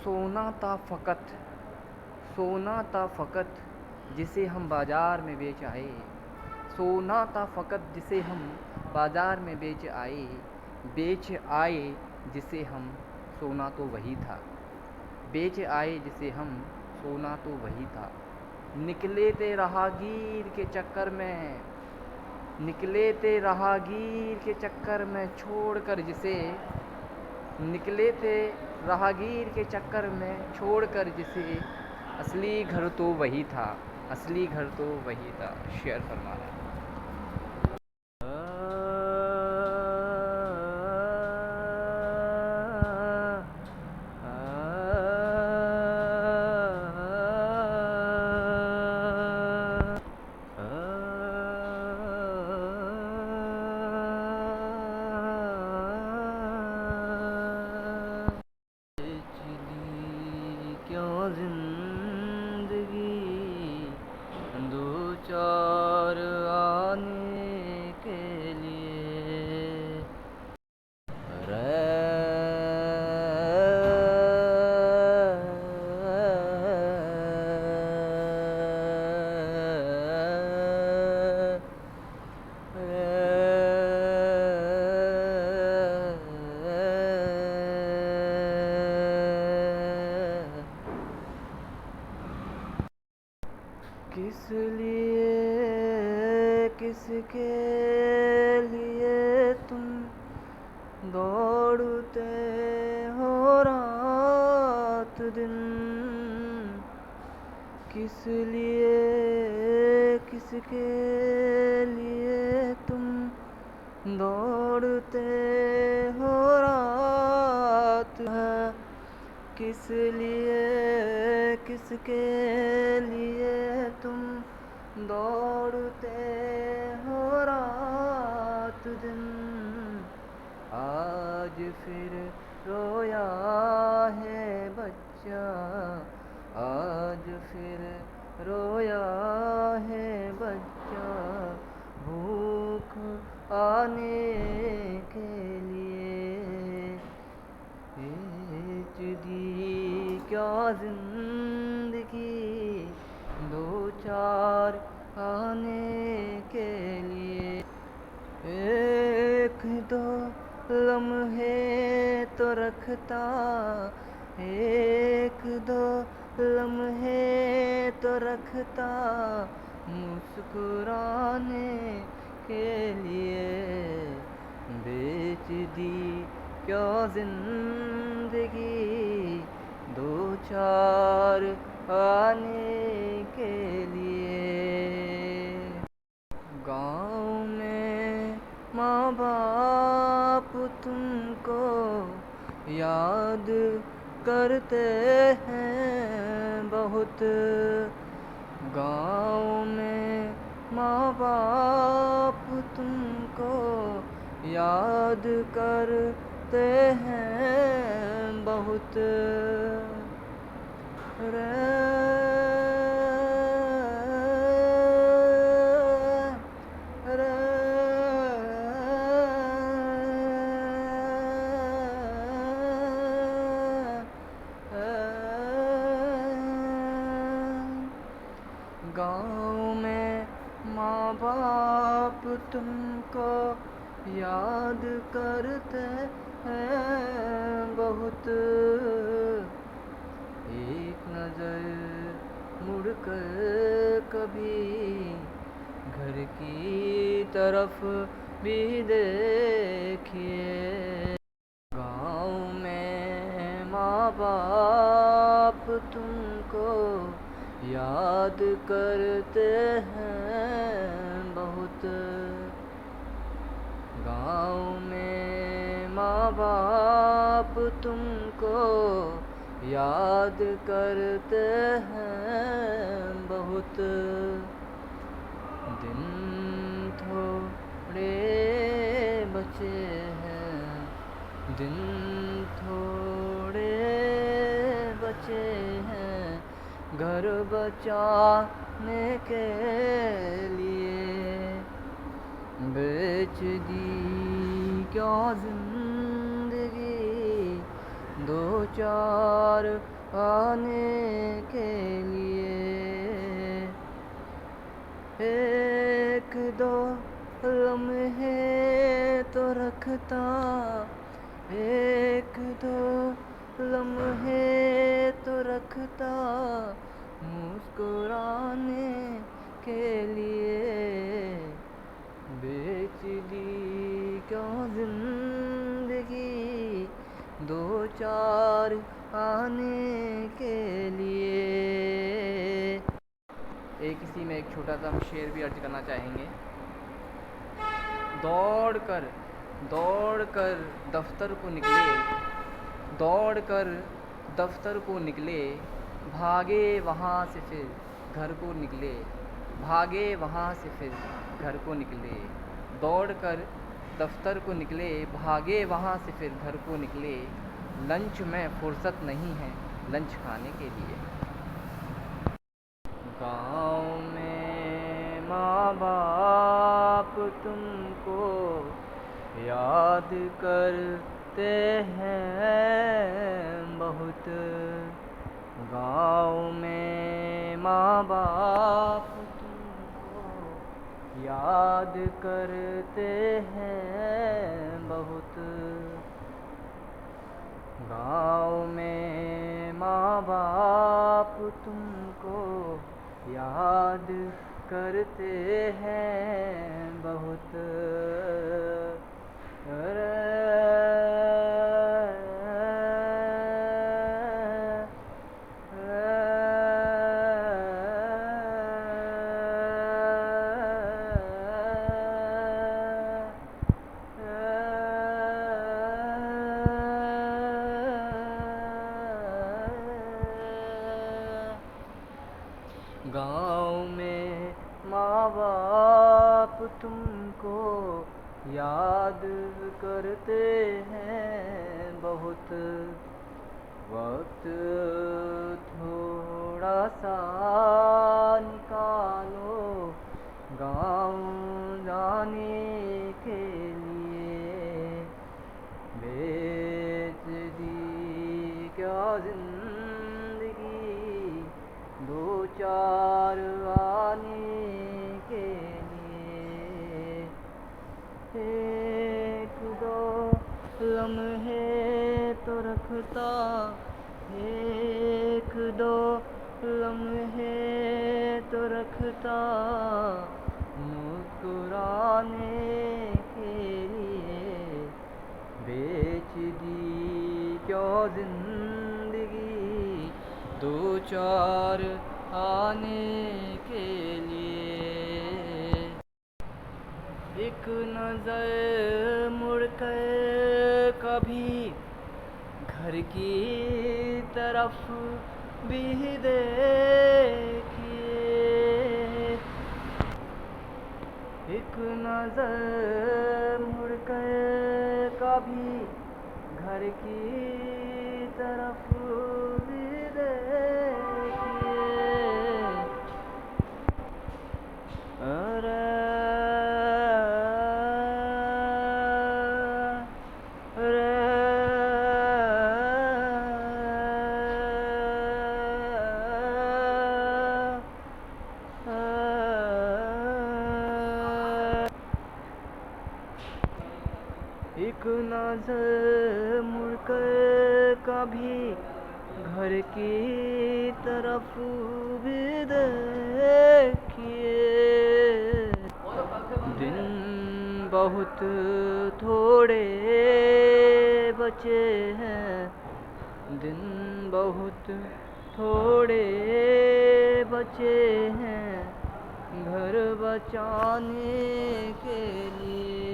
सोना था फ़कत, सोना था फ़कत जिसे हम बाज़ार में बेच आए। सोना था फ़कत जिसे हम बाज़ार में बेच आए जिसे हम, सोना तो वही था। बेच आए जिसे हम, सोना तो वही था। निकले थे राहगीर के चक्कर में, निकले थे राहगीर के चक्कर में छोड़कर जिसे, निकले थे राहगीर के चक्कर में छोड़कर जिसे, असली घर तो वही था, असली घर तो वही था। शेयर फरमा रहा है। क्यों जिंदगी दो चार आने के लिए रे किस लिए किसके लिए तुम दौड़ते हो रात दिन, किस लिए किसके लिए तुम दौड़ते हो रात है, किस लिए किसके लिए तुम दौड़ते हो रात दिन। आज फिर रोया है बच्चा, आज फिर रोया है बच्चा भूख आने के लिए। बेच दी क्या जिंदगी दो चार आने के लिए। एक दो लम्हे तो रखता, एक दो लम्हे तो रखता मुस्कुराने के लिए। बेच दी क्या जिंदगी दो चार आने के लिए। गाँव में माँ बाप तुमको याद करते हैं बहुत, गाँव में माँ बाप तुमको याद करते हैं बहुत गाँव में माँ बाप तुमको याद करते हैं बहुत। एक नज़र मुड़कर कभी घर की तरफ भी देखिए। गाँव में माँ बाप तुमको याद करते हैं बहुत, गाँव में माँ बाप तुमको याद करते हैं बहुत। दिन थोड़े बचे हैं, दिन थोड़े बचे हैं घर बचाने के लिए। बेच दी क्या जिंदगी दो चार आने के लिए। एक दो लम्हे तो रखता, एक दो लम्हे तो रखता मुस्कुराने के लिए। बेच दी क्यों जिंदगी दो चार आने के लिए। एक इसी में एक छोटा सा हम शेर भी अर्ज करना चाहेंगे। दौड़ कर दफ्तर को निकले, दौड़ कर दफ्तर को निकले, भागे वहाँ से फिर घर को निकले, भागे वहाँ से फिर घर को निकले। दौड़ कर दफ्तर को निकले, भागे वहाँ से फिर घर को निकले। लंच में फुर्सत नहीं है लंच खाने के लिए। गाँव में माँ बाप तुमको याद करते हैं बहुत। गाँव में माँ बाप तुमको याद करते हैं बहुत। गाँव में माँ बाप तुमको याद करते हैं बहुत। गाँव में माँ बाप तुमको याद करते हैं बहुत। वक्त थोड़ा सा निकालो गाँव जाने के लिए। बेच दी क्या जिंदगी दो चार आने के लिए। एक दो लम्हे तो रखता, एक दो लम्हे तो रखता मुस्कुराने के लिए। बेच दी क्यों जिंदगी दो चार आने के लिए। एक नज़र मुड़ कर कभी घर की तरफ भी देखिए। एक नज़र मुड़ कर कभी घर की तरफ भी देखिए। अरे एक नज़र मुड़कर कभी घर की तरफ भी देखिए। दिन बहुत थोड़े बचे हैं, दिन बहुत थोड़े बचे हैं घर बचाने के लिए।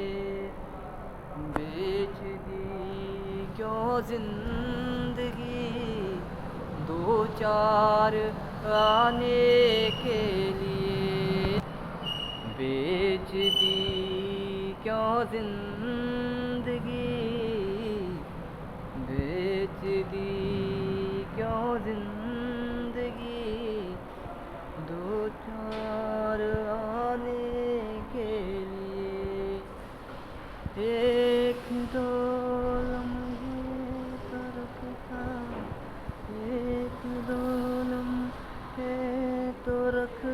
बेच दी क्यों जिंदगी दो चार आने के लिए। बेच दी क्यों जिंदगी, बेच दी क्यों जिंदगी दो चार आने के लिए। एक दो लम्हे तो रखता रख